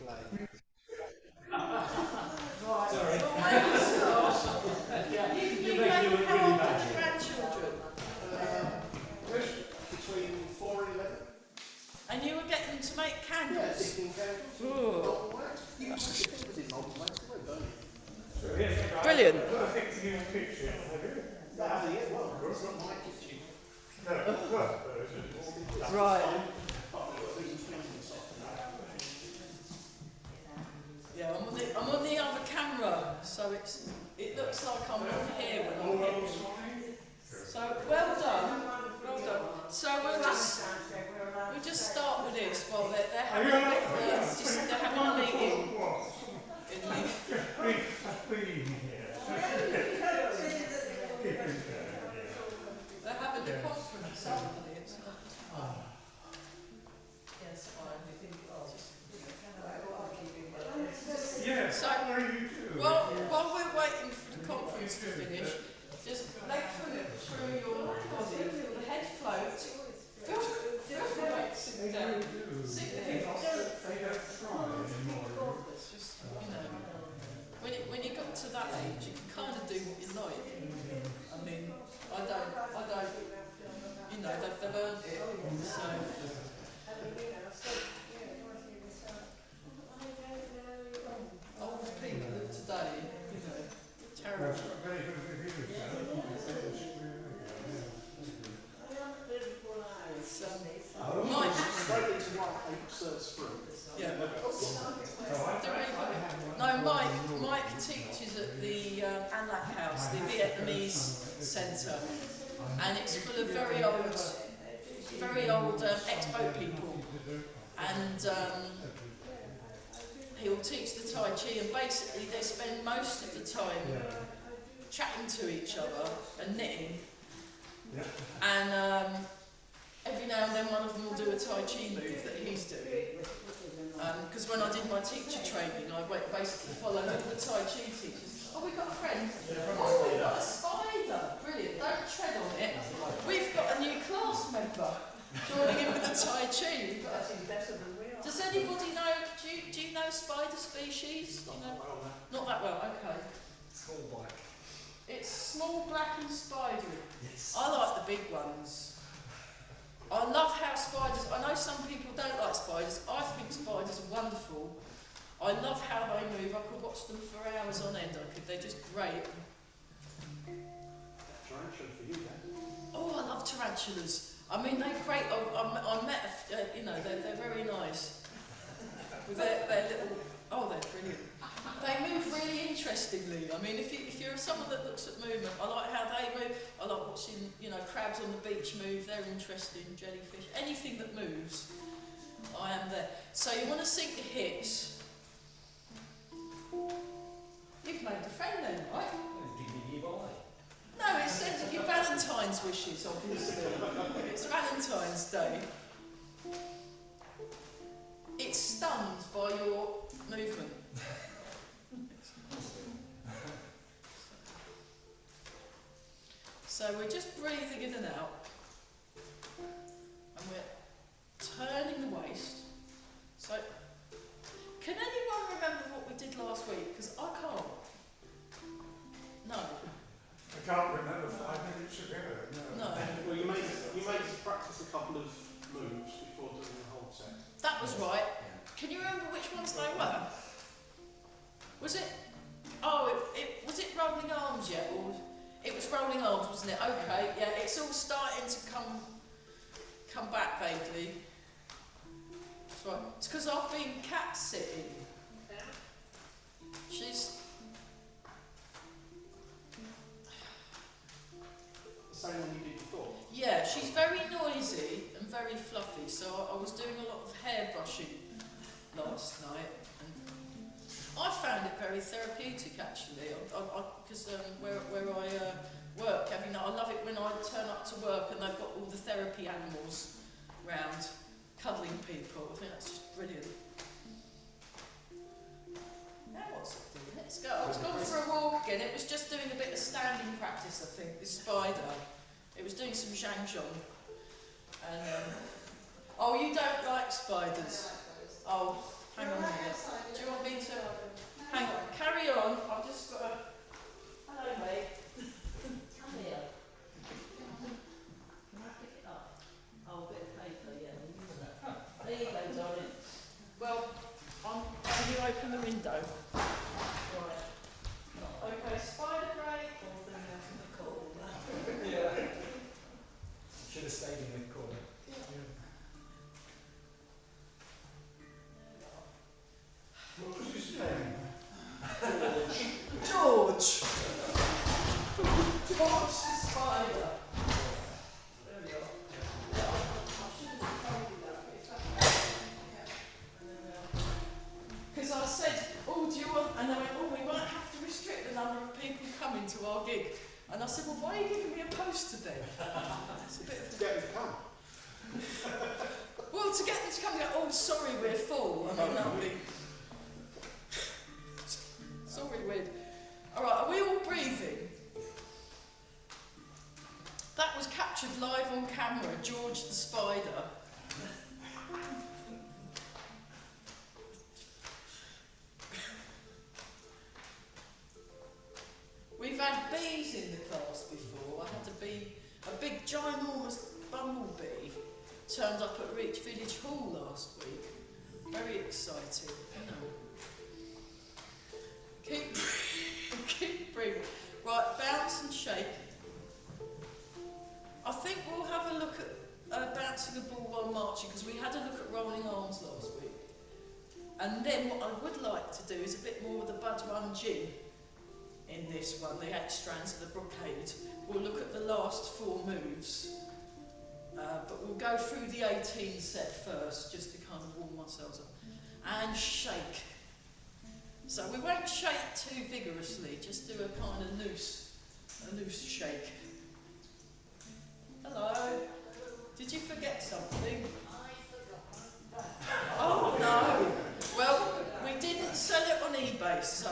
play. Sorry. Yeah, You you make make your really how old are bad. the grandchildren? Between 4 and 11. And you were getting them to make Yeah, candles? 16 candles. Ooh. Multiple wax. You was in multiple wax, they weren't burning. Brilliant. I think to give a picture. Yeah, well, it's not my kitchen. Right. Yeah, I'm on the other camera, so it looks like I'm on here when I'm here. So well done, well done. So we'll just start with this while they're having a bit of they're having a meeting. They're having a conference, aren't they? It's not. Yes, fine. Yeah, So, what do you do? well, while we're waiting for the conference to finish, just lengthen through your body, feel the head float, feel the weight sink down, sink the hips. They don't try anymore. It's just, when you got to that age, you can kind of do what you like. I mean, I don't, they've earned it, so. Old people of today, terrible. Mike. Straight into one absurd sprint. Yeah. No, Mike teaches at the Anlac House, the Vietnamese centre, and it's full of very old ex-boat people, and he'll teach the Tai Chi, and basically they spend most of the time chatting to each other and knitting, and every now and then one of them will do a Tai Chi move that he's doing. Because when I did my teacher training, I basically followed all the Tai Chi teachers. Oh, we've got a friend. Oh, we've got a spider. Brilliant. Don't tread on it. We've got a new class member joining in with the Tai Chi. Does anybody know, do you know spider species? Not that well, okay. Small black. It's small, black and spidery. Yes. I like the big ones. I love how spiders, I know some people don't like spiders, I think spiders are wonderful. I love how they move, I could watch them for hours on end, they're just great. Tarantula for you, then. Oh, I love tarantulas. I mean, they're great, I met, they're very nice. With their little, oh, they're brilliant. They move really interestingly. I mean, if you're someone that looks at movement, I like how they move. I like watching, crabs on the beach move. They're interesting. Jellyfish, anything that moves, I am there. So you want to sink your hips. You've made a friend then, right? No, it says your Valentine's wishes, obviously. It's Valentine's Day. It's stunned by your movement. So we're just breathing in and out, and we're turning the waist. So, can anyone remember what we did last week? Because I can't. No. I can't remember 5 minutes ago. No. Well, you made practice a couple of moves before doing the whole set. That was right. Can you remember which ones they were? Was it? Oh, was it rolling arms yet? Or it was rolling arms, wasn't it? Okay, yeah. It's all starting to come back vaguely. That's right. It's because I've been cat sitting. She's The same one you did before. yeah. She's very noisy and very fluffy. So I was doing a lot of hair brushing last night. I found it very therapeutic actually, because where I work, I love it when I turn up to work and they've got all the therapy animals round, cuddling people. I think that's just brilliant. Now what's it doing? Let's go. It's gone for a walk again. It was just doing a bit of standing practice, I think, this spider. It was doing some zhangzhong. And, oh, you don't like spiders? Oh, hang on a minute. open the window. Right. Okay, spider break. Yeah. Should have stayed in the corner. What was his name? George! George the spider. There we are. Yeah, I shouldn't have told you that, but it's because I said, oh, do you want, and they went, oh, we might have to restrict the number of people coming to our gig. And I said, well, why are you giving me a poster then? It's a bit of Get them to come. well, to get them to come and go, oh, sorry, we're full. I mean, that would be... It's all really weird. All right, are we all breathing? That was captured live on camera, George the spider. We've had bees in the class before. I had a big ginormous bumblebee turned up at Reach Village Hall last week. Very exciting. Keep breathing. Right, bounce and shake. I think we'll have a look at bouncing the ball while marching, because we had a look at rolling arms last week. And then what I would like to do is a bit more of the Bud Run Gin in this one, the 8 strands of the brocade. We'll look at the last 4 moves, but we'll go through the 18 set first, just to kind of warm ourselves up. And shake. So we won't shake too vigorously, just do a kind of loose shake. Hello. Did you forget something? Oh no. Well, we didn't sell it on eBay, so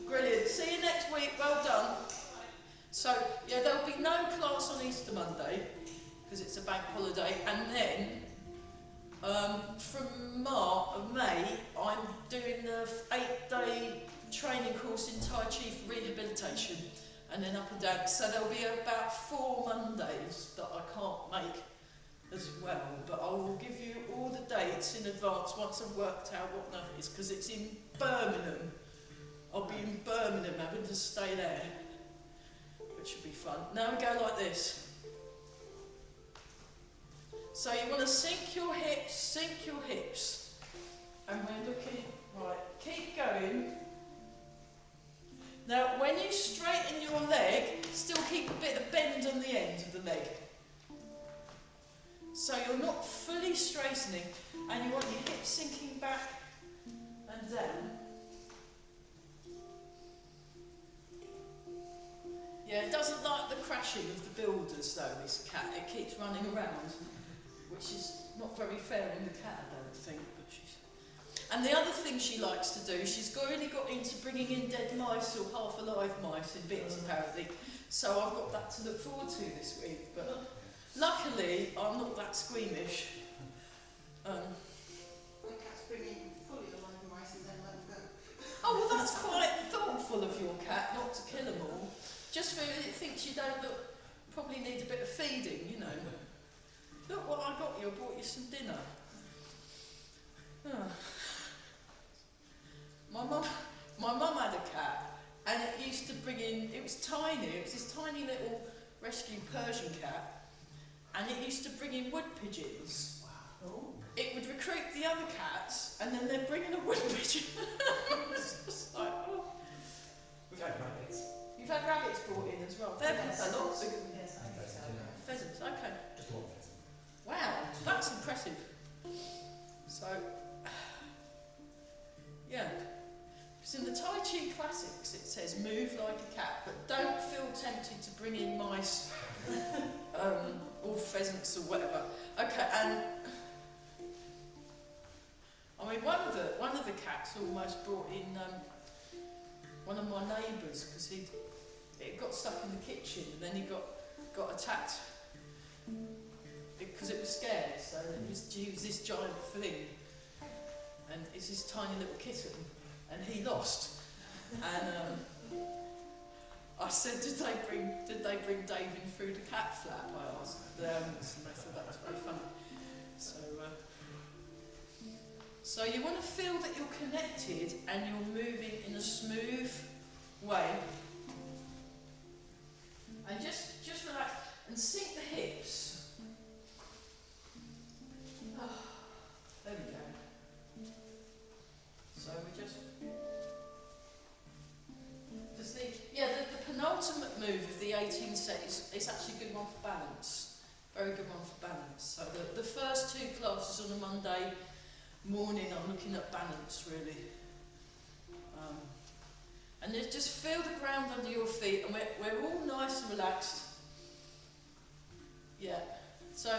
brilliant. See you next week. Well done. So yeah, there'll be no class on Easter Monday because it's a bank holiday, and then from May, I'm doing the 8-day training course in Tai Chi for rehabilitation, and then up and down. So there'll be about 4 Mondays that I can't make as well, but I will give you all the dates in advance once I've worked out what night it is, because it's in Birmingham. I'll be in Birmingham having to stay there, which should be fun. Now we go like this. So you want to sink your hips, and we're looking, right, keep going. Now when you straighten your leg, still keep a bit of bend on the end of the leg. So you're not fully straightening, and you want your hips sinking back and down. Yeah, it doesn't like the crashing of the builders though, this cat. It keeps running around, which is not very fair on the cat, I don't think. But she's... And the other thing she likes to do, she's already got into bringing in dead mice or half-alive mice in bits apparently. So I've got that to look forward to this week. But luckily, I'm not that squeamish. My cat's bringing fully alive mice and then let them go. Oh, well, that's quite thoughtful of your cat, not to kill them all. Just for it thinks you don't look, probably need a bit of feeding, you know. Look what I got you, I brought you some dinner. Oh. My mum had a cat, and it used to bring in, it was tiny, it was this tiny little rescue Persian cat, and it used to bring in wood pigeons. Oh. It would recruit the other cats, and then they'd bring in a wood pigeon. It's just like, oh. We've had rabbits. You've had rabbits brought in as well. They're Yes. a lot bigger than Yes, I think so. pheasants. Okay. Just one pheasant. Wow, that's impressive. So, yeah. Because in the Tai Chi Classics it says move like a cat, but don't feel tempted to bring in mice or pheasants or whatever. Okay, and I mean one of the cats almost brought in one of my neighbours, because it got stuck in the kitchen and then he got attacked because it was scared. So it was this giant thing, and it's this tiny little kitten, and he lost. And I said, did they bring Dave in through the cat flap? I asked them, and they thought that was very funny. So you want to feel that you're connected and you're moving in a smooth way. And just relax and sink the hips. Oh, there we go. So we just the penultimate move of the 18 set is actually a good one for balance. Very good one for balance. So the first two classes on a Monday morning, I'm looking at balance really. And just feel the ground under your feet, and we're all nice and relaxed. Yeah. So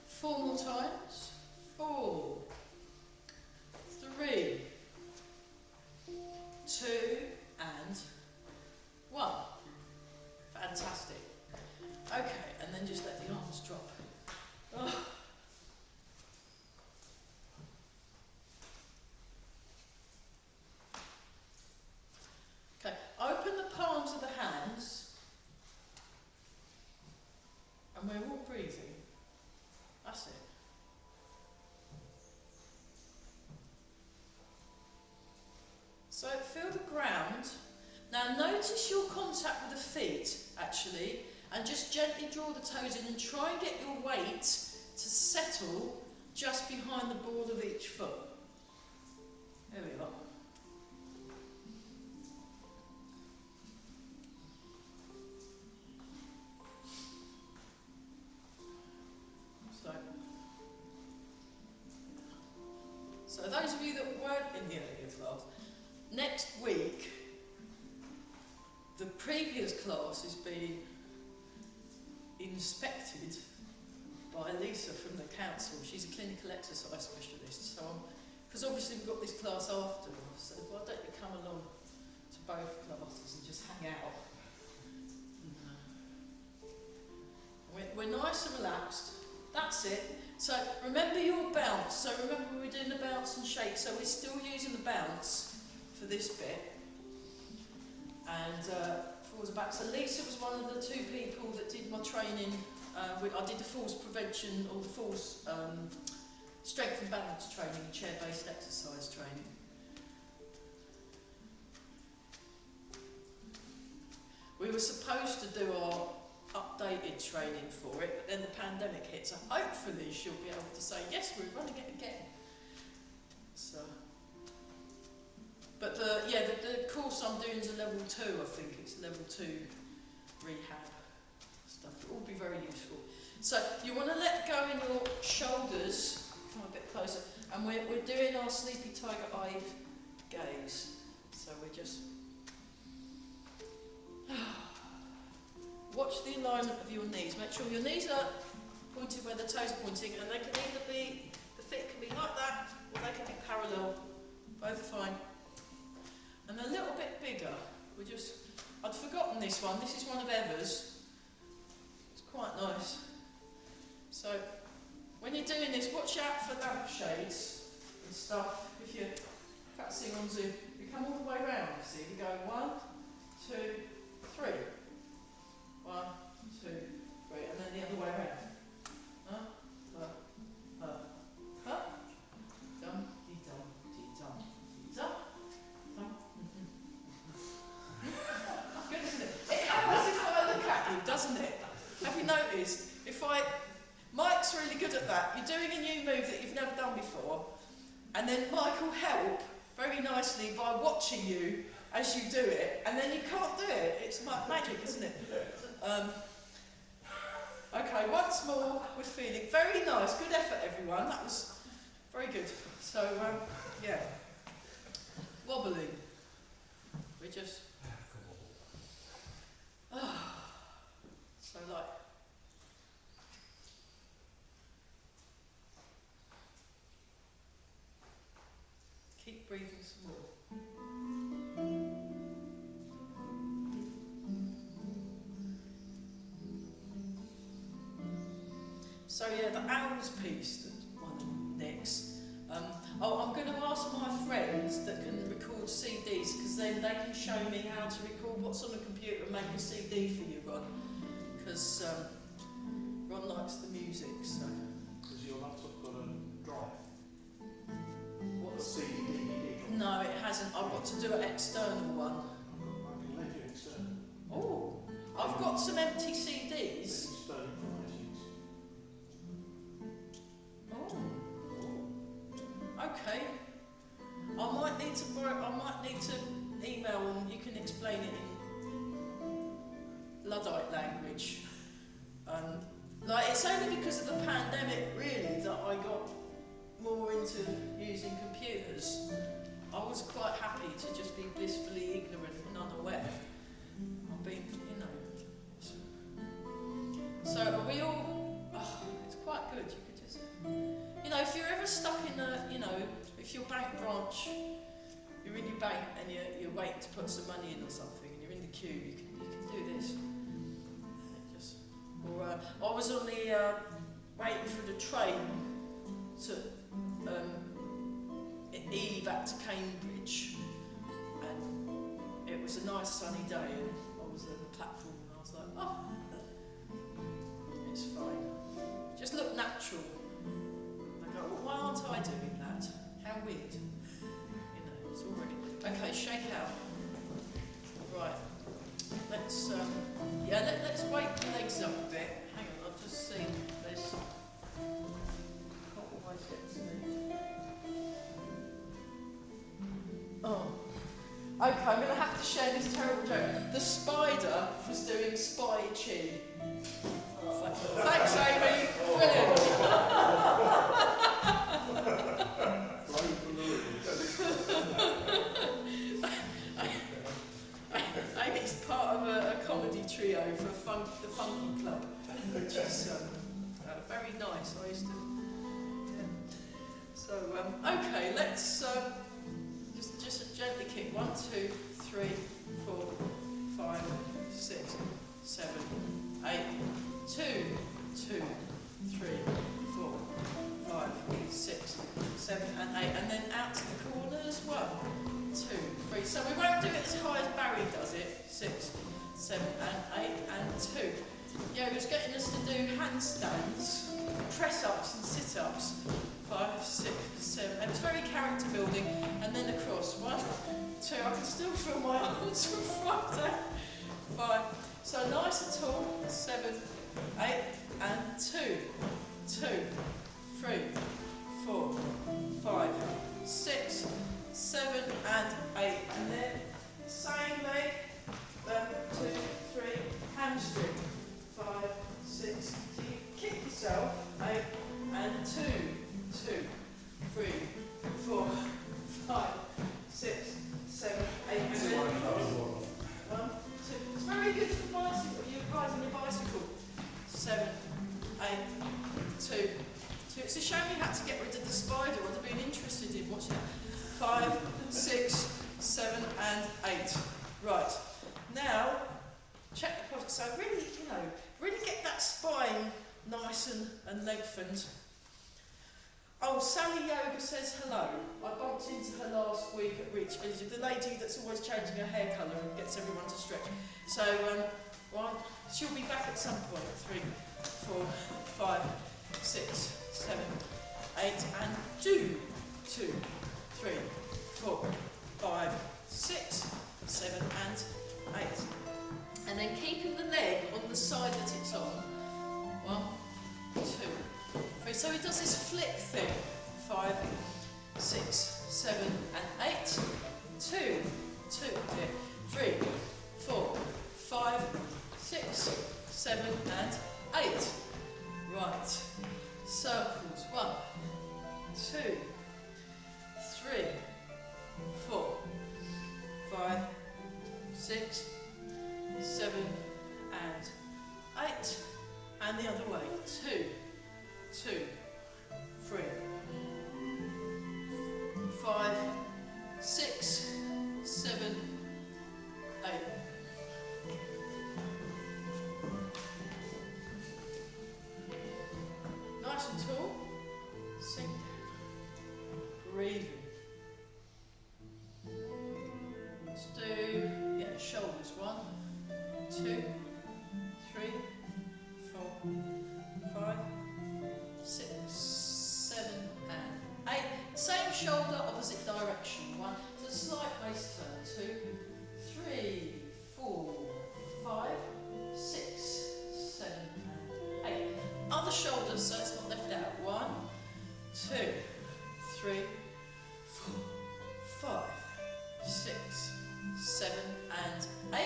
four more times. 4, 3, 2, and 1. Fantastic. Okay, and then just let the arms drop. Oh. Okay, open the palms of the hands, and we're all breathing. That's it. So feel the ground. Now notice your contact with the feet, actually, and just gently draw the toes in and try and get your weight to settle just behind the board of each foot. There we are. So those of you that weren't in the earlier class, next week, the previous class is being inspected by Lisa from the council. She's a clinical exercise specialist. So, because obviously we've got this class after, so why don't you come along to both classes and just hang out? We're nice and relaxed. That's it. So remember your bounce. So remember we're doing the bounce and shake. So we're still using the bounce for this bit. And forwards and back. So Lisa was one of the two people that did my training. I did the falls prevention or the falls strength and balance training, chair-based exercise training. We were supposed to do our updated training for it, but then the pandemic hit, so hopefully she'll be able to say, yes, we're running it again. So, but the course I'm doing is a level 2, I think it's level 2 rehab stuff. It will be very useful. So you want to let go in your shoulders, come a bit closer, and we're doing our sleepy tiger eye gaze. So we're just watch the alignment of your knees. Make sure your knees are pointed where the toes are pointing, and they can either be, the feet can be like that, or they can be parallel. Both fine. And a little bit bigger. I'd forgotten this one. This is one of Eva's. It's quite nice. So, when you're doing this, watch out for lampshades and stuff. If you're practicing on Zoom, you come all the way round. See, you go 1, 2, 3. 1, 2, 3, and then the other way around. Dum, dee dum, dee dum, dee dum, dum. Good, isn't it? It happens if I look at you, doesn't it? Have you noticed? Mike's really good at that. You're doing a new move that you've never done before, and then Mike will help very nicely by watching you as you do it, and then you can't do it. It's magic, isn't it? Okay, once more with feeling. Very nice, good effort everyone, that was very good. So, yeah, wobbling. We just, so like, keep breathing some more. So yeah, the owls piece, that one next. I'm going to ask my friends that can record record CDs, because then they can show me how to record what's on the computer and make a CD for you, Ron. Because Ron likes the music, so. Has your laptop got a drive? A What's CD, DVD drive? No, it hasn't. I've got to do an external one. I can lend you external. Oh, I've got some empty CDs. External from iTunes. Oh, okay. I might need to email and you can explain it in Luddite language. Like it's only because of the pandemic, really, that I got more into using computers. I was quite happy to just be blissfully ignorant and unaware. I've been, you know. So are we all? Oh, it's quite good. You could just, you know, if you're ever stuck in a, you know, if your bank branch, you're in your bank and you're waiting to put some money in or something, and you're in the queue, you can do this. Or I was on the waiting for the train to Ely back to Cambridge, and it was a nice sunny day, and I was on the platform and I was like, oh, it's fine. Just look natural. And I go, well, why aren't I doing that? How weird. You know, it's already. Okay, shake out. Right. Let's let's wake the legs up a bit. Hang on, I'll just see. There's some. Can't always get to me. Oh. Okay, I'm going to have to share this terrible joke. The spider was doing spy chi. Thanks, Amy. Brilliant. Amy's part of a comedy trio for the Funky Club, which is very nice. I used to. Yeah. So okay, let's just gently kick 1, 2, 3, 4, 5, 6, 7, 8, 2, 2, 3, 4, 5, 6, 7, and 8, and then out to the corners. 1, 2, 3. So we won't do it as high as Barry does it. 6, 7, and 8, and 2. Yoga's getting us to do handstands, press-ups and sit-ups. 5, 6, 7. And it's very character building. And then across. 1, 2. I can still feel my arms from front down. 5. So nice and tall. 7, 8, and 2. 2, 3, 4, 5, 6, 7, and 8. And then same leg. 2, 3. Hamstring. 5, 6. So you kick yourself. 8, and 2, 2, 3, 4, 5, 6, 7, 8, and then 1, 2. It's very good for bicycle. You're riding your bicycle. 7, 8, 2, 2. It's a shame you had to get rid of the spider. I'd have been interested in watching it. 5, 6, 7, and 8. Right. Now, check the posture. So really, you know, really get that spine nice and lengthened. Oh, Sally Yoga says hello. I bumped into her last week at Reach Village, the lady that's always changing her hair colour and gets everyone to stretch. So, well, she'll be back at some point. 3, 4, 5, 6, 7, 8, and 2, 2, 3, 4, 5, 6, 7, and 8. And then keeping the leg on the side that it's on. 1, 2, 3. So he does this flick thing. 5, 6, 7, and 8. 2, 2, 3, 4, 5, 6, 7, and 8. Right. Circles. 1, 2, 3, 4, 5, 6, 7, and 8. And the other way. 2, 2, 3, 5, 6, 7, 8. Nice and tall. Sink down. Breathing. 3, 4, 5, 6, 7 and 8. Same shoulder, opposite direction. 1, so slight waist turn. 2, 3, 4, 5, 6, 7 and 8. Other shoulders, so it's not left out. 1, 2, 3, 4, 5, 6, 7 and 8.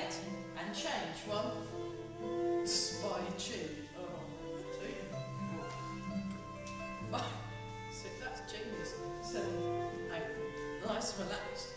And change. 1, spy chin. 2, 4, 5, 6. That's genius. 7, 8. Nice and relaxed.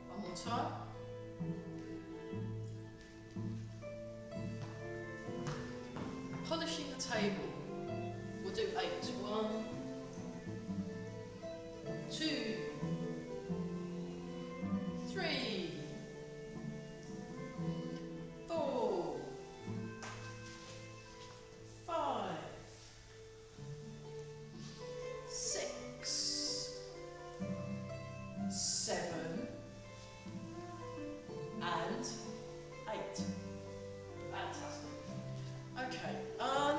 One more time. Polishing the table. We'll do 8. 1, 2, 3, 4, 5, 6, 7 and 8. Fantastic. Okay,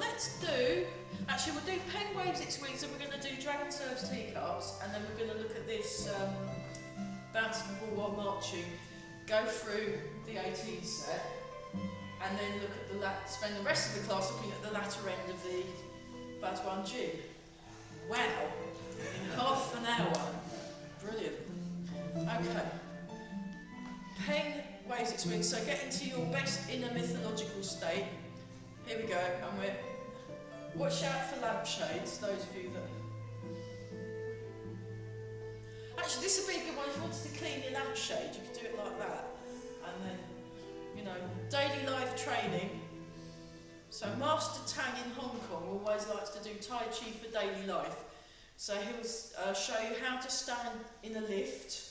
let's do, actually we'll do pen waves next week, so we're going to do dragon serves teacups, and then we're going to look at this bouncing the ball while marching, go through the 18 set, and then look at the spend the rest of the class looking at the latter end of the Badwan G. Wow, in half an hour. Brilliant. Okay. Pen waves next week, so get into your best inner mythological state. Here we go, and watch out for lampshades, those of you that... Actually, this would be a good one if you wanted to clean your lampshade, you could do it like that. And then, you know, daily life training. So Master Tang in Hong Kong always likes to do Tai Chi for daily life. So he'll show you how to stand in a lift,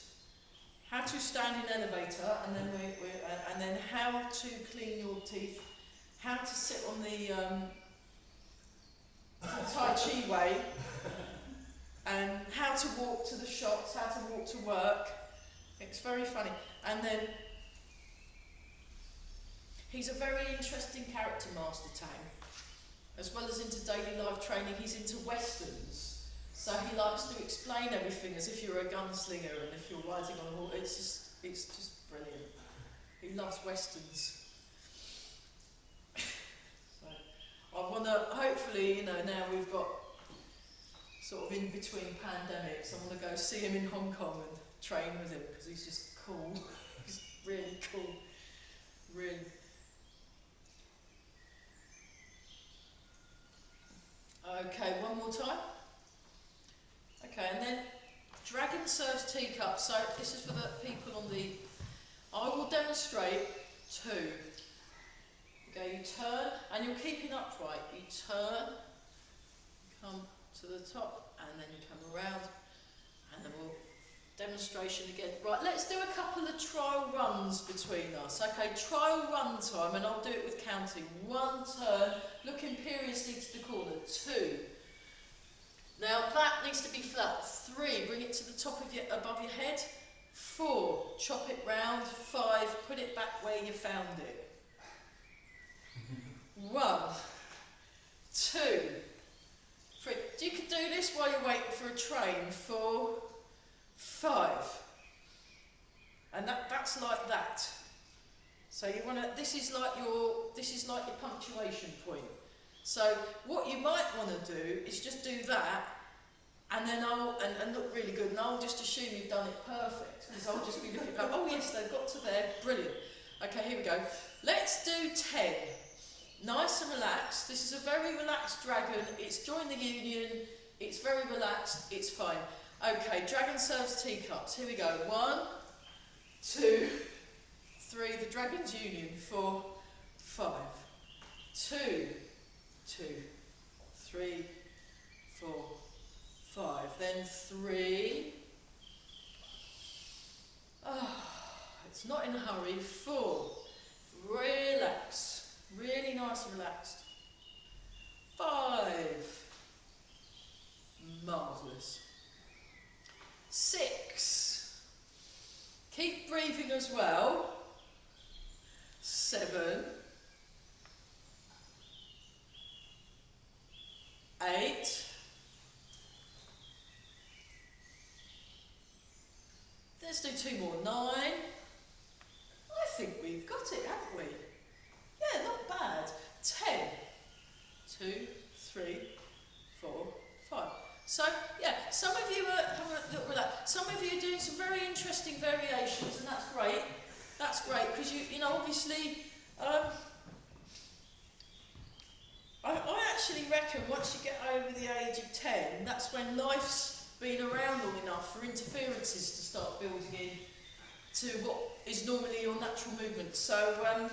how to stand in an elevator, and then how to clean your teeth, how to sit on the Tai Chi way, and how to walk to the shops, how to walk to work. It's very funny. And then he's a very interesting character, Master Tang. As well as into daily life training, he's into westerns. So he likes to explain everything as if you're a gunslinger and if you're riding on a horse. It's just brilliant. He loves westerns. So I want to, hopefully, you know, now we've got sort of in between pandemics, I want to go see him in Hong Kong and train with him because he's just cool. He's really cool. Really. Okay, one more time. Okay, and then dragon serves teacup. So this is for the people on the... I will demonstrate 2. Okay, you turn, and you're keeping upright. You turn, come to the top, and then you come around, and then we'll... Demonstration again. Right, let's do a couple of trial runs between us. Okay, trial run time, and I'll do it with counting. 1 turn, look imperiously to the corner. 2. Now that needs to be flat. 3, bring it to the top of above your head. 4, chop it round. 5, put it back where you found it. 1, 2, 3. You can do this while you're waiting for a train. 4, 5. And that's like that. So you want to, this is like your punctuation point. So what you might want to do is just do that, and then and look really good, and I'll just assume you've done it perfect, because I'll just be looking like, oh yes, they've got to there, brilliant. Okay, here we go. Let's do 10. Nice and relaxed. This is a very relaxed dragon. It's joined the union. It's very relaxed. It's fine. Okay, dragon serves teacups. Here we go. 1, 2, 3. The dragon's union. 4, 5. 2, 2, 3, 4, 5. Then 3. It's not in a hurry. 4. Relax. Really nice and relaxed. 5. Marvellous. 6. Keep breathing as well. 7. 8. Let's do 2 more. 9. I think we've got it, haven't we? Yeah, not bad. 10. 2, 3, 4, 5. So, yeah, some of you are having a look at that. Some of you are doing some very interesting variations, and that's great. That's great, because you know, obviously, I actually reckon once you get over the age of 10, that's when life's been around long enough for interferences to start building in to what is normally your natural movement. So,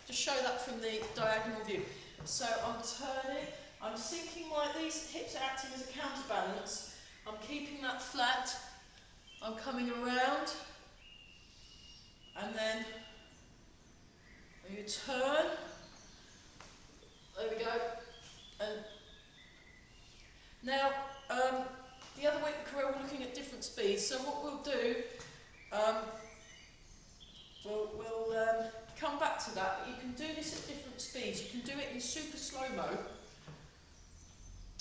just show that from the diagonal view. So I'm turning, I'm sinking like these hips are acting as a counterbalance. I'm keeping that flat. I'm coming around, and then you turn. There we go. And now, the other week we're looking at different speeds. So what we'll do, we'll come back to that. But you can do this at different speeds. You can do it in super slow-mo.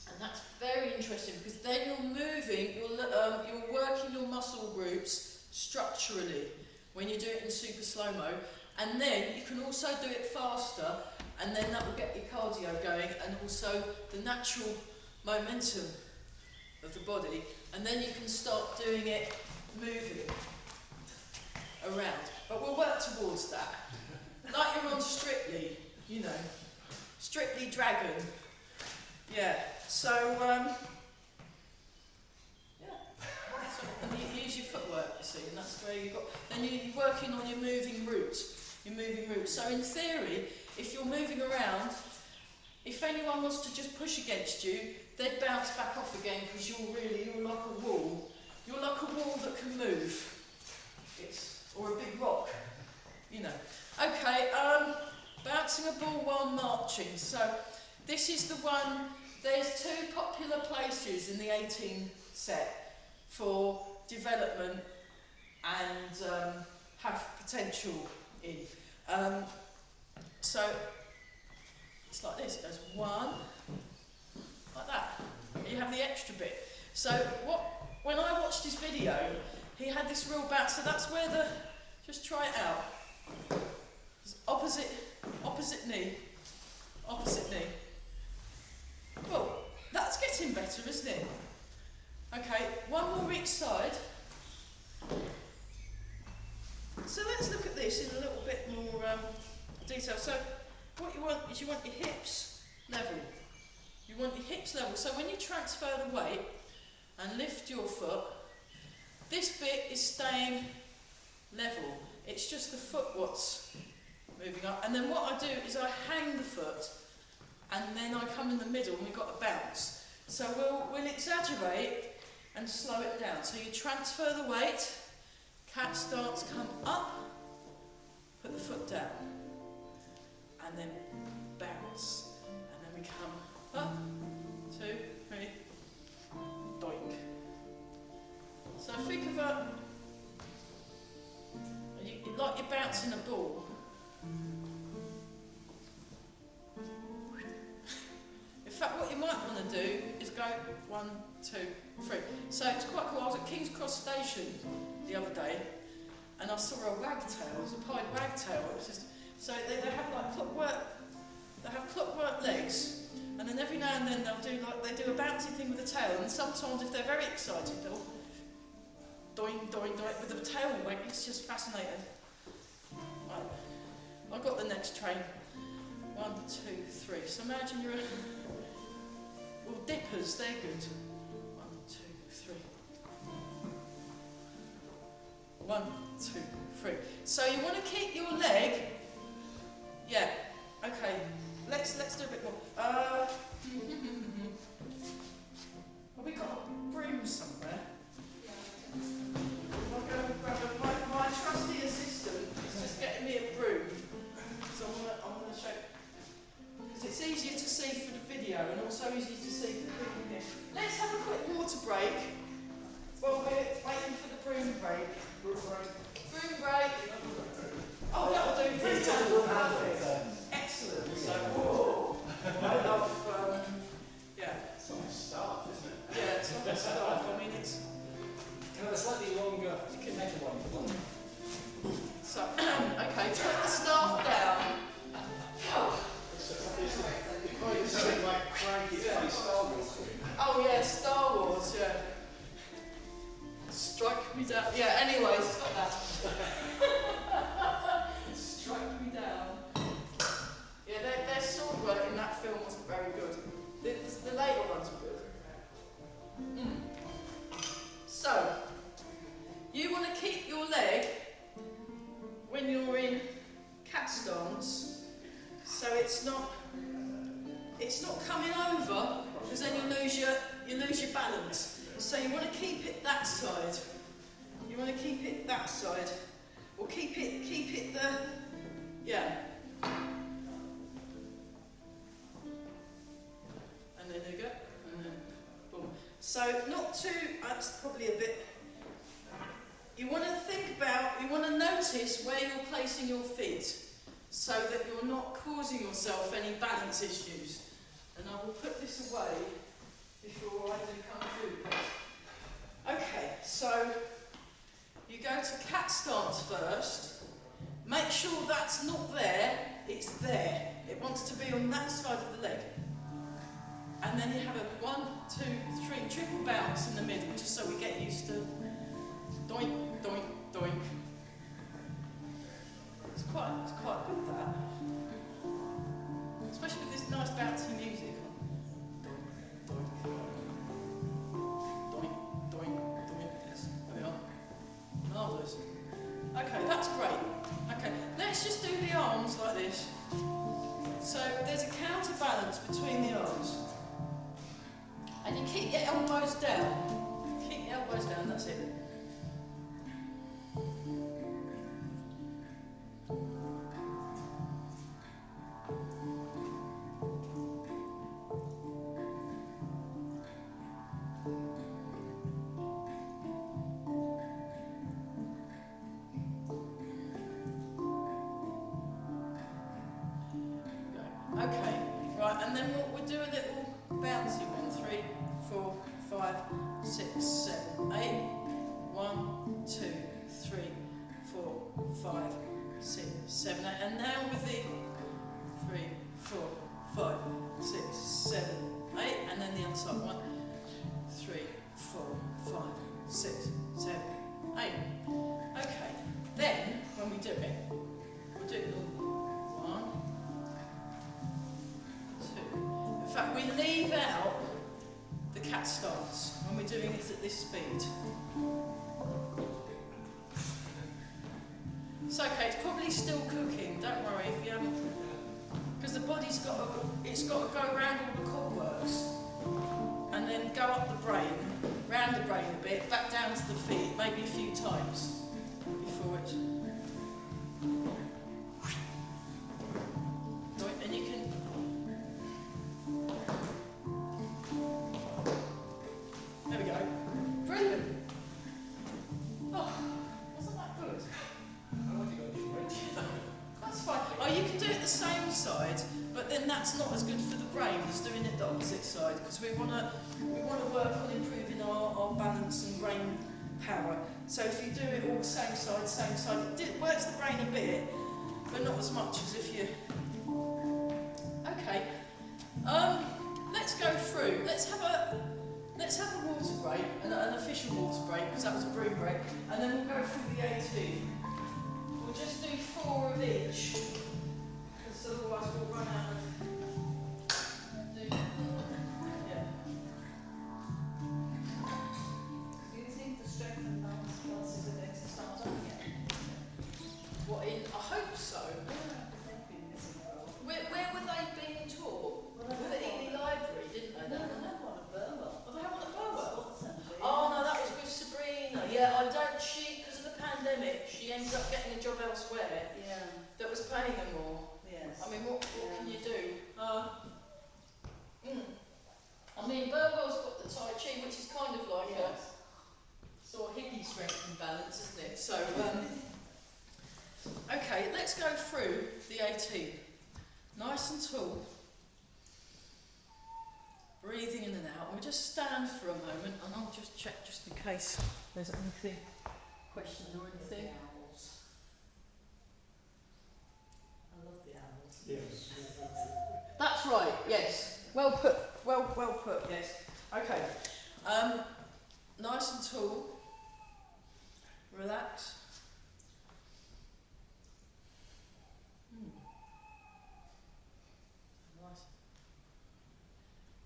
And that's very interesting because then you're moving, you're working your muscle groups structurally when you do it in super slow-mo. And then you can also do it faster, and then that will get your cardio going and also the natural momentum of the body. And then you can start doing it moving around. But we'll work towards that. Like you're on Strictly, you know. Strictly Dragon. Yeah. So, yeah. So, and you use your footwork, you see, and that's where you've got. Then you're working on your moving routes. Your moving routes. So in theory, if you're moving around, if anyone wants to just push against you, they'd bounce back off again because you're like a wall. You're like a wall that can move. Or a big rock, you know. Okay, bouncing a ball while marching. So this is the one. There's 2 popular places in the 18 set for development and have potential in. So it's like this. It goes 1, like that. You have the extra bit. So when I watched his video, he had this real bounce. So that's where just try it out. Opposite knee, opposite knee. Well, that's getting better, isn't it? Okay, 1 more each side. So let's look at this in a little bit more detail. So what you want is you want your hips level. You want your hips level. So when you transfer the weight and lift your foot, this bit is staying level. It's just the foot what's moving up. And then what I do is I hang the foot and then I come in the middle and we've got a bounce. So we'll exaggerate and slow it down. So you transfer the weight, cat stance, come up, put the foot down, and then bounce. And then we come up, 2, 3, doink. So think of like you're bouncing a ball. In fact, what you might want to do is go 1, 2, 3. So it's quite cool. I was at King's Cross Station the other day, and I saw a wagtail. It was a pied wagtail. It was just so they have like clockwork. They have clockwork legs, and then every now and then they do a bouncy thing with the tail. And sometimes if they're very excited, they'll doing with the tail wag. It's just fascinating. Right, I've got the next train. 1, 2, 3. So imagine you're well, dippers, they're good. 1, 2, 3. 1, 2, 3. So you want to keep your leg. Yeah. Okay. Let's do a bit more. Have we got a broom somewhere? I'll go and grab my trusty assistant. when you're in cat stance, so it's not coming over, because then you lose your balance. So you want to keep it that side. You want to keep it that side, or keep it the, yeah. And then there you go, and then boom. So not too. That's probably a bit. You want to think about. You want to notice where you're placing your feet, so that you're not causing yourself any balance issues. And I will put this away before I do kung fu. Okay, so you go to cat stance first. Make sure that's not there, it's there. It wants to be on that side of the leg. And then you have a 1, 2, 3 triple bounce in the middle, just so we get used to doink, doink, doink. It's quite good, that. Especially with this nice bouncy music. Marvellous. Okay, that's great. Okay, let's just do the arms like this. So there's a counterbalance between the arms. And you keep your elbows down. Keep your elbows down, that's it. Okay, right, and then we'll do a little bouncy one. 3, 4, 5, 6, 7, 8. 1, 2, 3, 4, 5, 6, 7, 8. And now with the 3, 4, 5, 6, 7, 8. And then the other side. 1, 3, 4, 5, 6, 7, 8. Okay, then when we do it, we'll do it all. 1, 2. In fact, we leave out the cat stance when we're doing it at this speed. It's okay, it's probably still cooking, don't worry if you haven't, because the body's got to go around all the core works and then go up the brain, round the brain a bit, back down to the feet, maybe a few times before it. And you can. There we go. Brilliant. Oh, wasn't that good? I want to go different. That's fine. Oh, you can do it the same side, but then that's not as good for the brain as doing it the opposite side, because we want to work on improving our balance and brain power. So if you do it all same side, it works the brain a bit, but not as much as if you. Okay. Let's go through. Let's have a water break, an official water break, because that was a brew break, and then we'll go through the 18. We'll just do 4 of each, because otherwise we'll run out of. Yeah. Do you think the strength and balance classes are going to start up again? What in? I hope so. They've been missing for a while. Where were they being taught? Well, With the Ely Library, didn't they? No, that one at Burwell. Oh, they have one at Burwell? Scotland. Oh no, that was with Sabrina. Yeah, I don't. Because of the pandemic, she ended up getting a job elsewhere Yeah, that was paying her more. yes. I mean, what can you do? I mean, Burwell's got the Tai Chi, which is kind of like Yes. a sort of hippie strength and balance, isn't it? So, okay, let's go through the 18. Nice and tall. Breathing in and out. And we'll just stand for a moment, and I'll just check just in case there's anything, question or anything. Owls. I love the owls. Yes. That's right, yes. Well put, well put, yes. Okay. Nice and tall. Relax. Nice.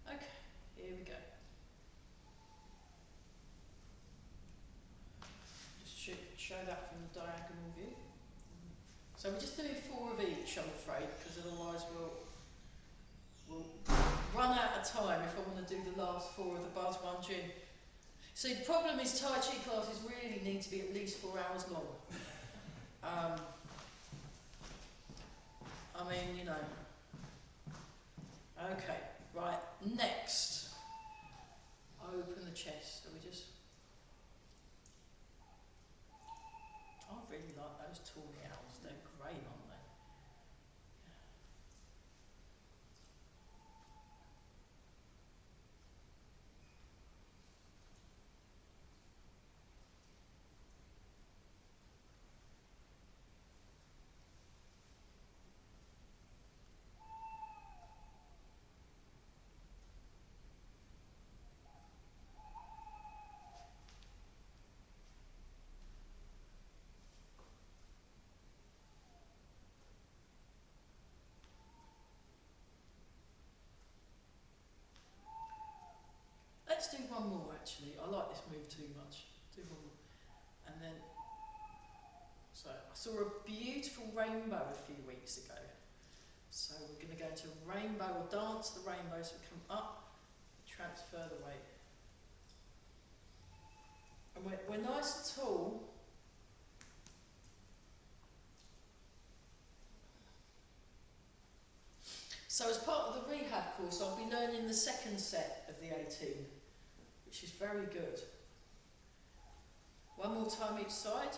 Okay, here we go. Just show that from the diagonal view. So we're just doing 4 of each, I'm afraid, because otherwise we'll run out of time if I want to do the last 4 of the buzz, 1 gin. See, the problem is Tai Chi classes really need to be at least 4 hours long. I mean, you know. Okay, right, next. Open the chest. So we just... I really like those tawny owls. They're great, aren't they? Let's do one more actually. I like this move too much. Do one more. And then, so I saw a beautiful rainbow a few weeks ago. So we're going to go into rainbow, or dance the rainbow. So we come up, transfer the weight. And we're nice and tall. So as part of the rehab course, I'll be learning the 2nd set of the 18, which is very good. One more time each side.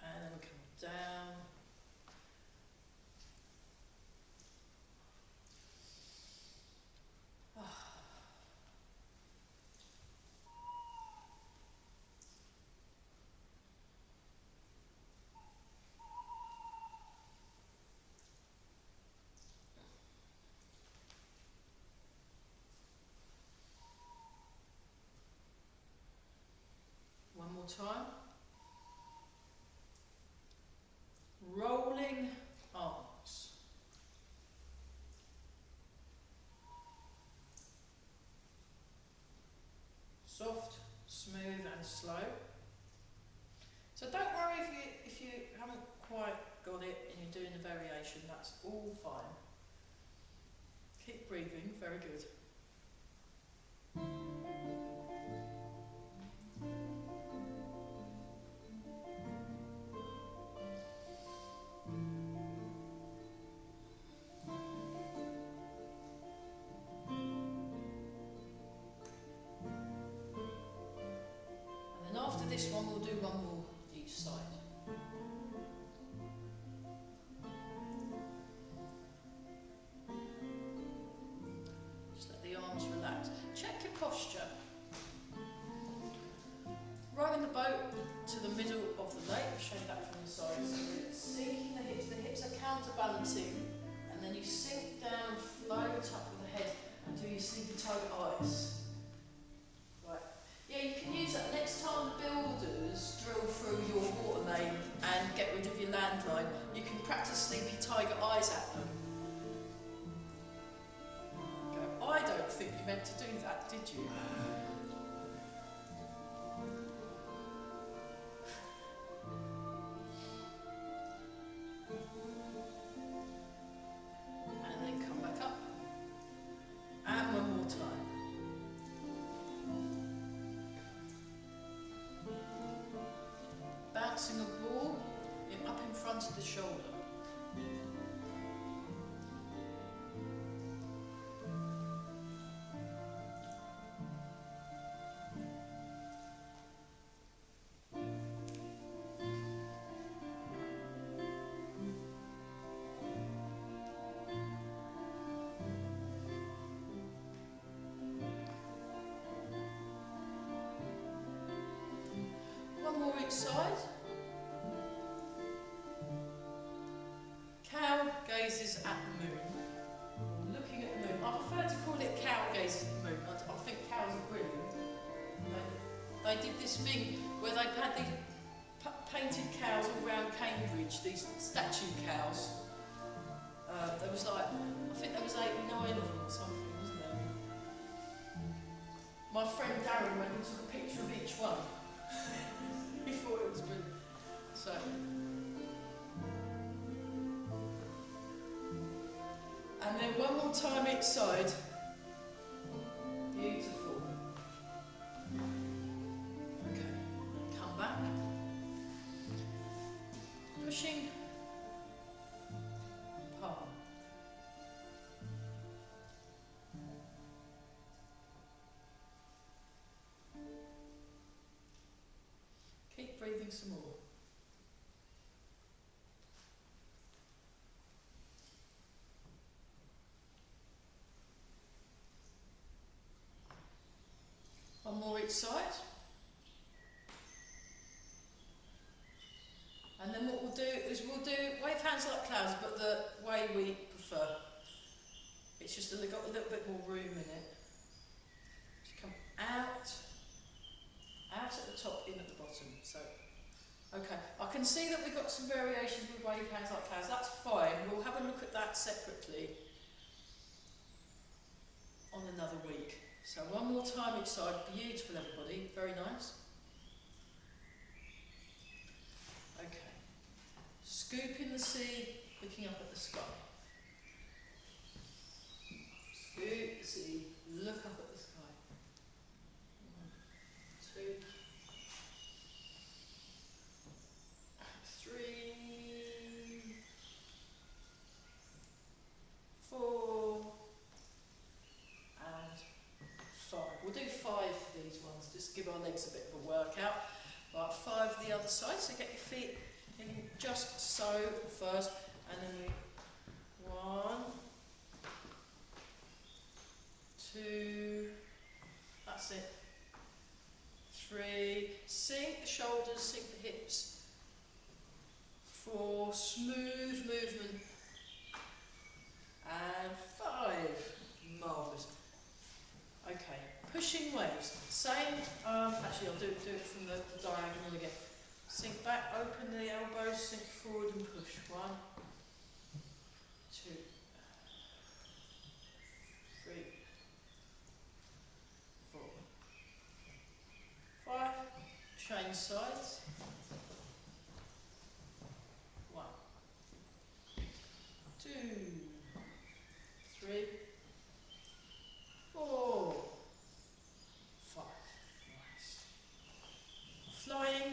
And then come down. One more time. Rolling arms. Soft, smooth and slow. So don't worry if you haven't quite got it and you're doing the variation, that's all fine. Keep breathing, very good. After this one, we'll do one more each side. Just let the arms relax. Check your posture. Rowing the boat to the middle of the lake. I'll show you that from the side. So we're sinking the hips are counterbalancing, and then you sink down, float up with the head, and do your sleepy tiger eyes. Yeah, you can use that next time the builders drill through your water main and get rid of your landline. You can practice sleepy tiger eyes at them. Go, I don't think you meant to do that, did you? And then come back up. And one more time. Bouncing a ball up in front of the shoulder. One more each side. Cow gazes at the moon. Looking at the moon. I prefer to call it cow gazes at the moon. I think cows are brilliant. They did this thing where they had these painted cows all around Cambridge, these statue cows. There was like, I think there was 89 of them or something, wasn't there? My friend Darren went and took a picture of each one. He thought it was brilliant. one more time each side. Beautiful. Okay, come back. Pushing palm. Keep breathing some more. One more each side. And then what we'll do is we'll do wave hands like clouds, but the way we prefer. It's just got a little bit more room in it. Just come out at the top, in at the bottom. So, okay. I can see that we've got some variations with wave hands like clouds. That's fine. We'll have a look at that separately on another week. So one more time each side. Beautiful, everybody. Very nice. Okay. Scoop in the sea, looking up at the sky. Scoop the sea, look up at the sky. 1, 2, 3, 4, and 5. We'll do 5 for these ones, just give our legs a bit of a workout. Right, 5 the other side, so get your feet in just so first, and then we 1, 2, that's it, 3, sink the shoulders, sink the hips, 4, smooth movement, and 5, marvellous. Okay, pushing waves, same, actually I'll do it from the diagonal again. Sink back, open the elbows, sink forward and push. 1, 2, 3, 4, 5. Change sides. 1, 2, 3, 4, 5. Nice. Flying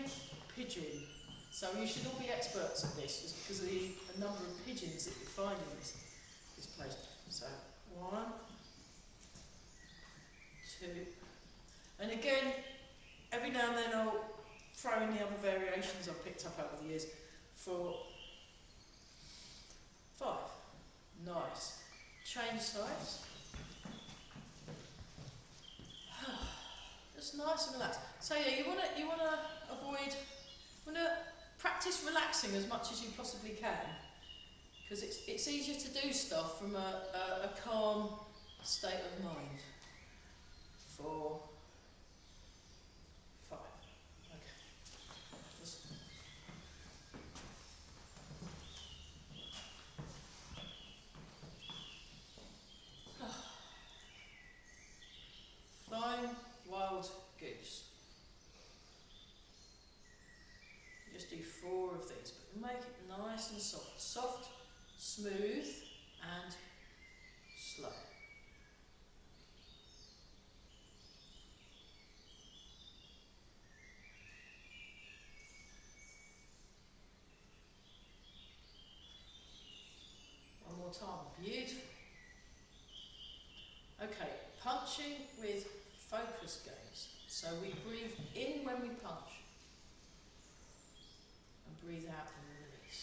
pigeon. So you should all be experts at this, just because of the number of pigeons that you find in this place. So 1, 2, and again, every now and then I'll throw in the other variations I've picked up over the years. 4, 5. Nice. Change sides. Just nice and relaxed. So yeah, you wanna avoid, practice relaxing as much as you possibly can, because it's easier to do stuff from a calm state of mind. 4, 5. Okay. Just flying wild goose. Just do 4 of these, but make it nice and soft. Soft, smooth, and slow. One more time. Beautiful. Okay, punching with focus gaze. So we breathe in when we punch, and breathe out when we release.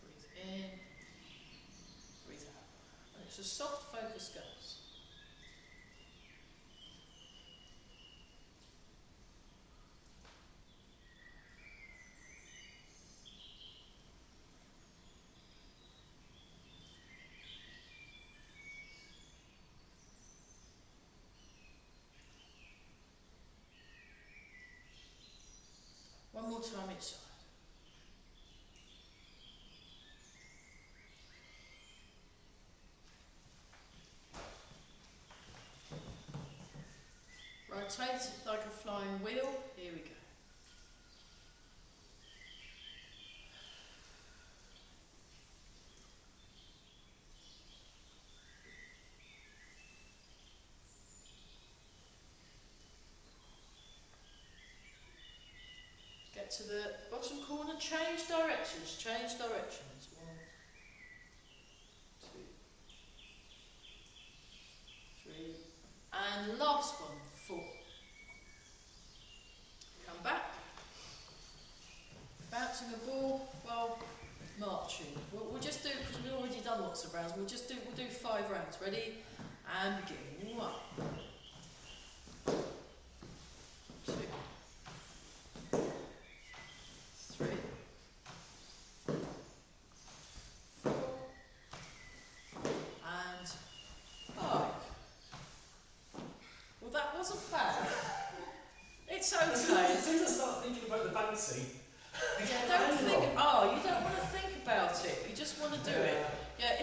Breathe in, breathe out. And it's a soft focus gaze. One more time each side. rotate it like a flying wheel. Here we go. Get to the bottom corner, change directions, change directions. 1, 2, 3, and last one, 4. Come back, bouncing a ball while marching. We'll just do, because we've already done lots of rounds, we'll do 5 rounds. Ready? And begin. 1, 2, 3, 4, and 5. Well, that wasn't bad. It's okay. As soon as I start thinking about the bouncing, Yeah, don't think. Oh, you don't want to think about it. You just want to do it. Yeah,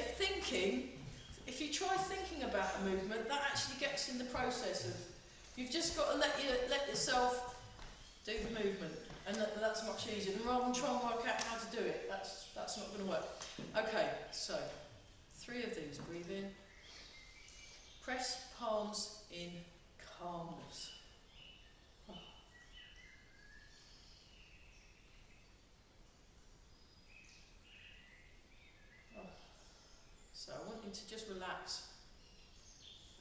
if you try thinking about a movement, that actually gets in the process of. You've just got to let yourself do the movement, and that's much easier. And rather than try and work out how to do it, that's not going to work. Okay, so 3 of these. Breathe in. Press palms in calmness. So I want you to just relax.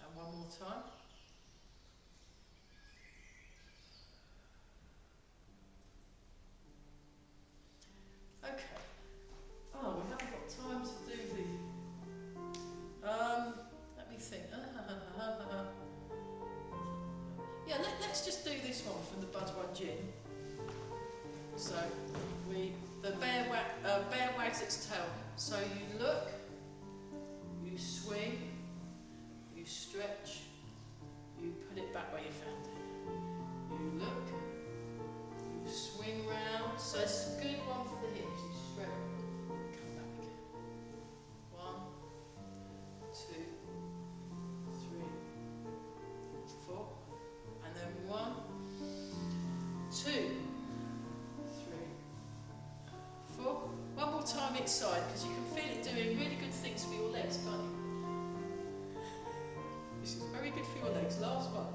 And one more time. Okay. Oh, we haven't got time to do the. Let me think. Yeah, let's just do this one from the Bud One Gin. So the bear wags its tail. So you look. You swing, you stretch, you put it back where you found it. You look, you swing round. So it's a good one for the hips. You stretch, come back again. 1, 2, 3, 4, and then 1, 2, 3, 4. One more time each side, because you can feel it doing really good things for your legs, can't you? This is very good for your legs. Last one.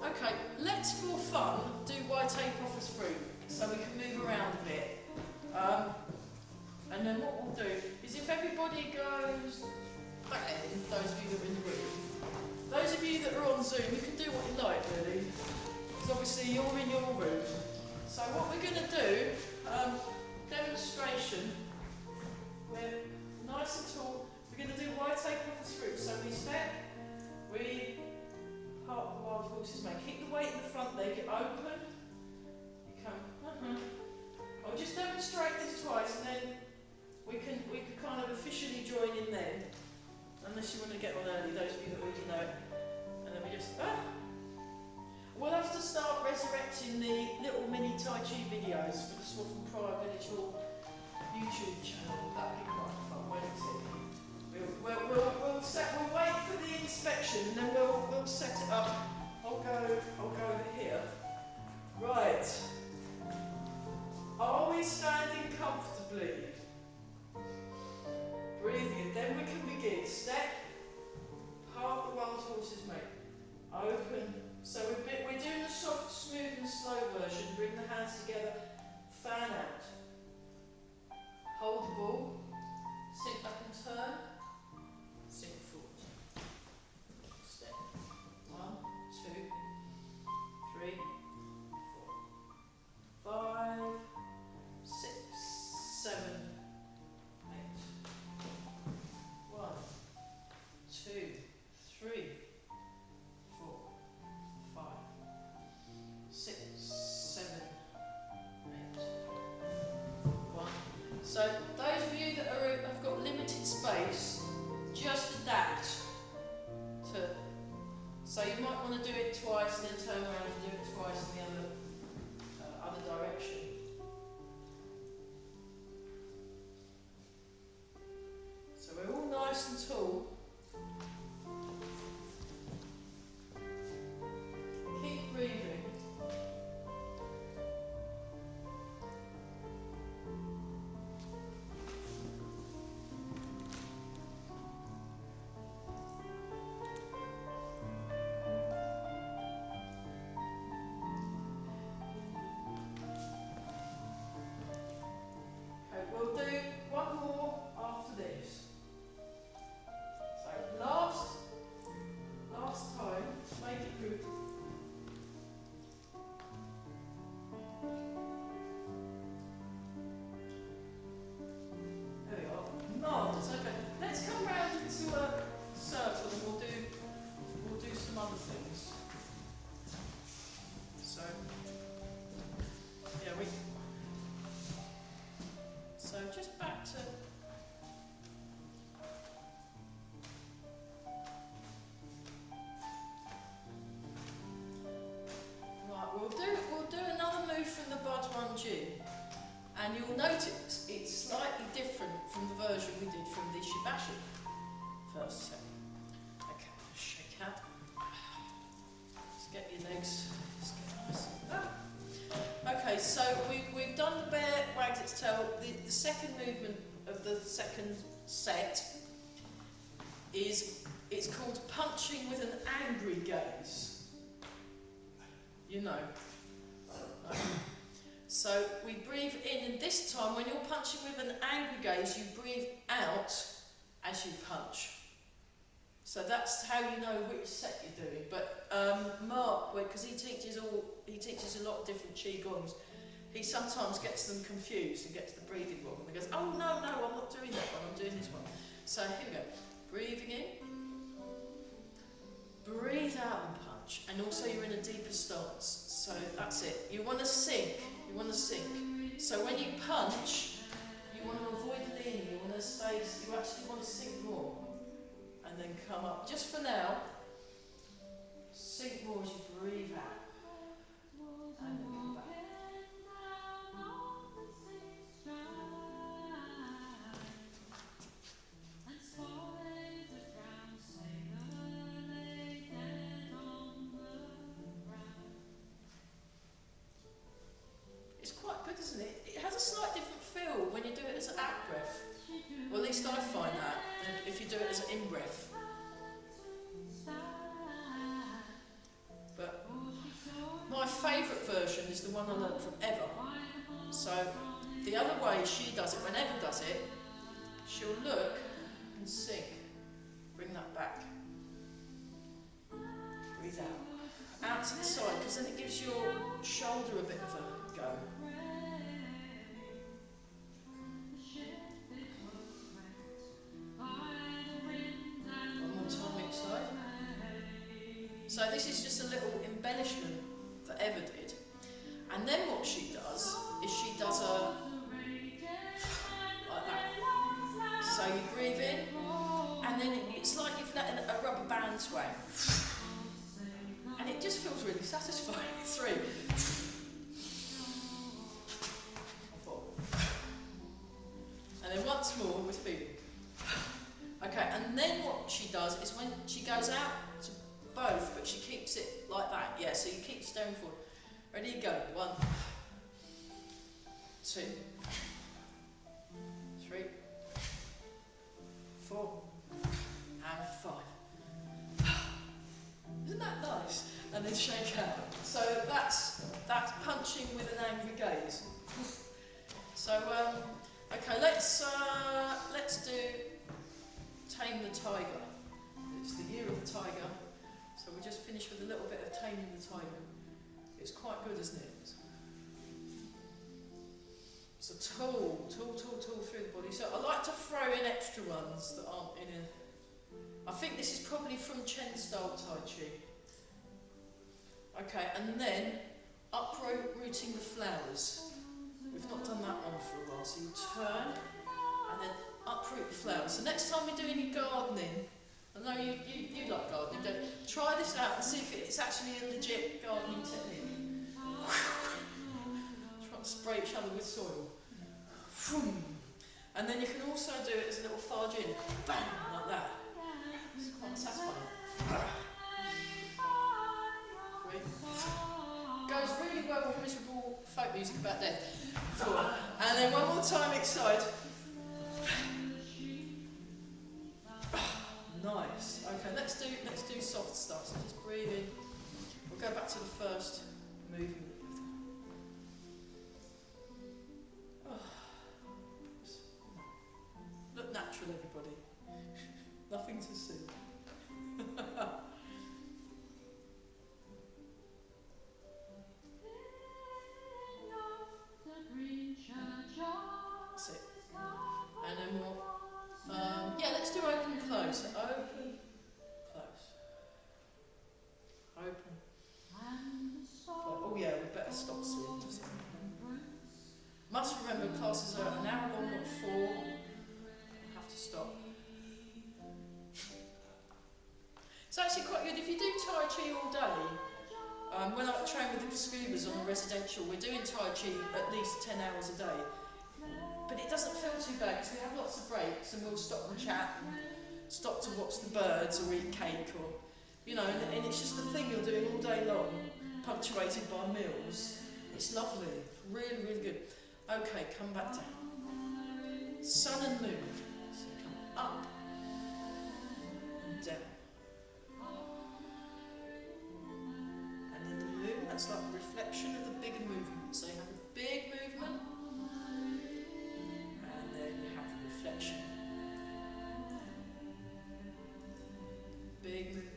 Okay, let's for fun do why take off as fruit, so we can move around a bit. And then what we'll do is if everybody goes back in, those of you that are in the room, those of you that are on Zoom, you can do what you like really, because obviously you're in your room. So what we're going to do, demonstration, we're nice and tall, we're going to do why take off as fruit. So we step, we part the wild horse's mane. Keep the weight in the front leg, you open, you come, I'll just demonstrate this twice and then we can kind of officially join in then, unless you want to get on early, those of you that already know it. And then we just, we'll have to start resurrecting the little mini Tai Chi videos for the Swaffham Pride Village Hall YouTube channel. That'd be quite fun, won't it? We'll wait for the inspection and then we'll set it up. I'll go over here. Right. Are we standing comfortably? Breathe in. Then we can begin. Step. Part the wild horse's mane. Open. So we're doing the soft, smooth and slow version. Bring the hands together. Fan out. Hold the ball. Sink back and turn. Sink forward. Step. 1, 2, 3, 4, 5, 6, 7, 8. 1, 2, 3, 4, 5, 6, 7, 8. 1. So those of you that have got limited space, just adapt to. So you might want to do it twice, then turn around and do it twice in the other direction. So we're all nice and tall. movement of the second set is, it's called punching with an angry gaze. You know. So we breathe in, and this time when you're punching with an angry gaze, you breathe out as you punch. So that's how you know which set you're doing. But Mark, because he teaches a lot of different Qigongs, he sometimes gets them confused and gets the breathing wrong. And he goes, oh no, I'm not doing that one, I'm doing this one. So here we go. Breathing in, breathe out and punch. And also you're in a deeper stance. So that's it. You want to sink. You want to sink. So when you punch, you want to avoid leaning. You want to stay. You actually want to sink more, and then come up. Just for now, sink more as you breathe out, and then come back. Isn't it? It has a slight different feel when you do it as an out breath. Well, at least I find that if you do it as an in breath. But my favourite version is the one I learned from Eva. So the other way she does it, when Eva does it, she'll look and sink. Bring that back. Breathe out. Out to the side, because then it gives your shoulder a bit of a go. So this is just a little embellishment that Eva did. And then what she does is she does a, like that. So you breathe in, and then it's like you've let a rubber band sway. And it just feels really satisfying. 3. And then once more with feeling. Okay, and then what she does is when she goes out to both, but she keeps it like that, yeah, so you keep staring forward. Ready, go. 1, 2, 3, 4, and 5. Isn't that nice? And then shake out. So that's punching with an angry gaze. So okay, let's do Tame the Tiger. It's the year of the tiger. So we just finished with a little bit of Taming the Tiger. It's quite good, isn't it? It's a tool through the body. So I like to throw in extra ones that aren't in a... I think this is probably from Chen style Tai Chi. Okay, and then uprooting the flowers. We've not done that one for a while. So you turn and then uproot the flowers. So next time we do any gardening, I know you like gardening, don't you? Try this out and see if it's actually a legit gardening technique. Try to spray each other with soil. And then you can also do it as a little farge in. Bang! Like that. It's quite satisfying. Goes really well with miserable folk music about death. 4. And then one more time each side. Nice. Okay, let's do soft stuff. So just breathe in. We'll go back to the first movement. Look natural, everybody. Nothing to see. That's it. And then we'll yeah, let's do open and close. So open, close. Open. Close. Oh yeah, we better stop soon. Must remember classes are an hour long, not 4. I'll have to stop. It's actually quite good if you do Tai Chi all day. When I train with the scoobas on the residential, we're doing Tai Chi at least 10 hours a day. But it doesn't feel too bad because we have lots of breaks and we'll stop and chat and stop to watch the birds or eat cake or, you know, and it's just a thing you're doing all day long, punctuated by meals. It's lovely, really, really good. Okay, come back down. sun and moon. So come up and down. And then the moon, that's like a reflection of the bigger movement. So you have a big movement, and then you have the reflection. Big movement.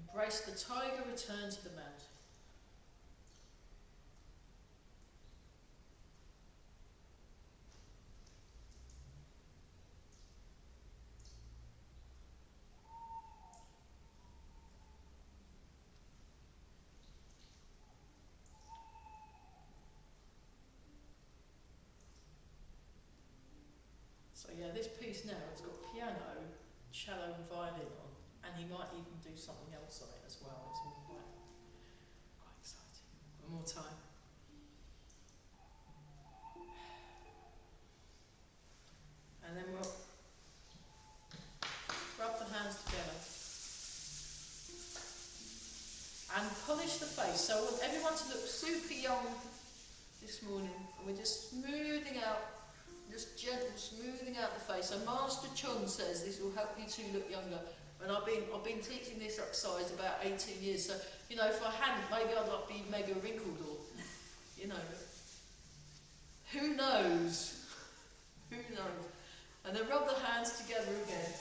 Embrace the tiger, return to the mountain. So yeah, this piece now, it's got piano, cello and violin on, and he might even do something else on it as well. It's all quite exciting. One more time. And then we'll rub the hands together and polish the face. So I want everyone to look super young this morning, and we're just smoothing out, just gentle smoothing out the face. So Master Chun says this will help you to look younger. And I've been teaching this exercise about 18 years. So, you know, if I hadn't, maybe I'd not be mega wrinkled or, you know, who knows? Who knows? And then rub the hands together again.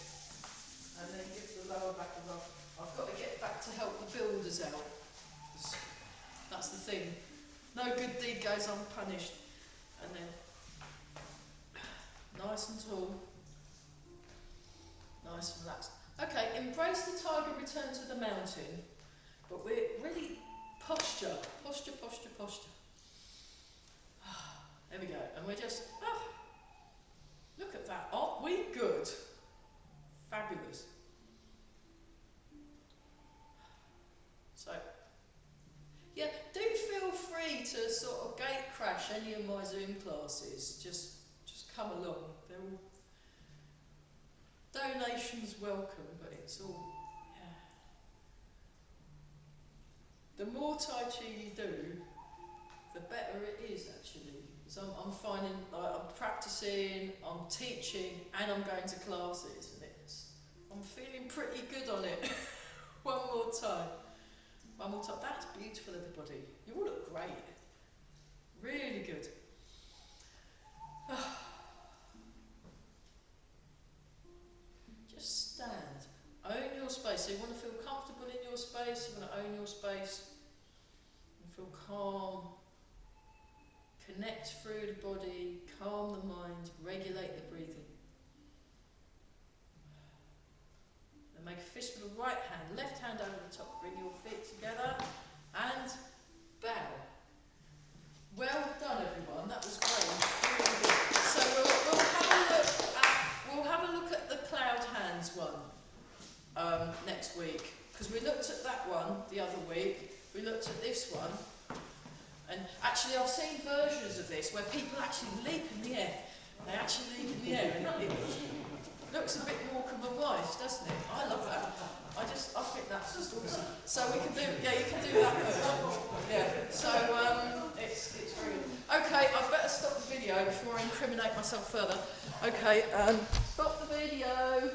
And then give the lower back a rub. I've got to get back to help the builders out. That's the thing. No good deed goes unpunished. And then nice and tall, nice and relaxed. Okay, embrace the tiger, return to the mountain. But we're really posture. There we go. And we're just, look at that. Aren't we good? Fabulous. So, yeah, do feel free to sort of gate crash any of my Zoom classes. Just come along. They're all donations welcome, but it's all, yeah. The more Tai Chi you do, the better it is actually. So I'm finding, I'm practicing, I'm teaching, and I'm going to classes, and I'm feeling pretty good on it. One more time. That's beautiful, everybody. You all look great. Really good. Just stand. Own your space. So you want to feel comfortable in your space, you want to own your space, and feel calm. Connect through the body, calm the mind, regulate the breathing. Then make a fist with the right hand, left hand over the top, bring your feet together, and bow. Well done, everyone. That was great. Really good. So we'll have a look at the cloud hands one next week, because we looked at that one the other week. We looked at this one, and actually I've seen versions of this where people actually leap in the air. They actually leap in the air, and it looks a bit Morecambe and Wise, doesn't it? I love that. I think that's just awesome. So we can do, yeah, you can do that version. Yeah. So it's very good. Okay, I better stop the video before I incriminate myself further. Okay, stop the video.